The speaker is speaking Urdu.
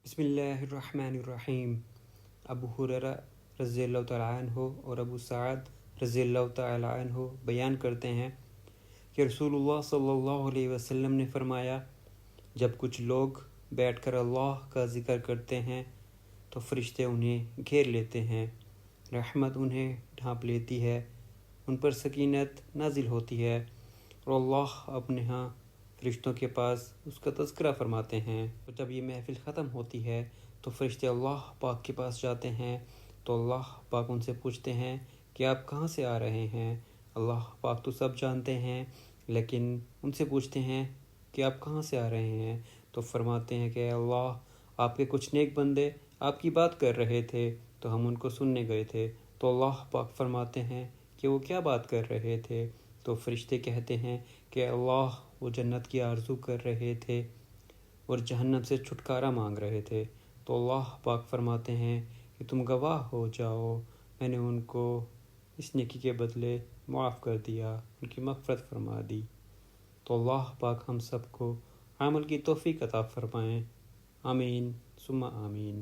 بسم اللہ الرحمن الرحیم۔ ابو ہریرہ رضی اللہ تعالیٰ عنہ اور ابو سعد رضی اللہ تعالیٰ عنہ بیان کرتے ہیں کہ رسول اللہ صلی اللہ علیہ وسلم نے فرمایا، جب کچھ لوگ بیٹھ کر اللہ کا ذکر کرتے ہیں تو فرشتے انہیں گھیر لیتے ہیں، رحمت انہیں ڈھانپ لیتی ہے، ان پر سکینت نازل ہوتی ہے اور اللہ اپنے ہاں فرشتوں کے پاس اس کا تذکرہ فرماتے ہیں۔ اور جب یہ محفل ختم ہوتی ہے تو فرشتے اللہ پاک کے پاس جاتے ہیں تو اللہ پاک ان سے پوچھتے ہیں کہ آپ کہاں سے آ رہے ہیں؟ اللہ پاک تو سب جانتے ہیں، لیکن ان سے پوچھتے ہیں کہ آپ کہاں سے آ رہے ہیں؟ تو فرماتے ہیں کہ اللہ، آپ کے کچھ نیک بندے آپ کی بات کر رہے تھے تو ہم ان کو سننے گئے تھے۔ تو اللہ پاک فرماتے ہیں کہ وہ کیا بات کر رہے تھے؟ تو فرشتے کہتے ہیں کہ اللہ، وہ جنت کی آرزو کر رہے تھے اور جہنم سے چھٹکارا مانگ رہے تھے۔ تو اللہ پاک فرماتے ہیں کہ تم گواہ ہو جاؤ، میں نے ان کو اس نیکی کے بدلے معاف کر دیا، ان کی مغفرت فرما دی۔ تو اللہ پاک ہم سب کو عمل کی توفیق عطا فرمائیں، آمین ثم آمین۔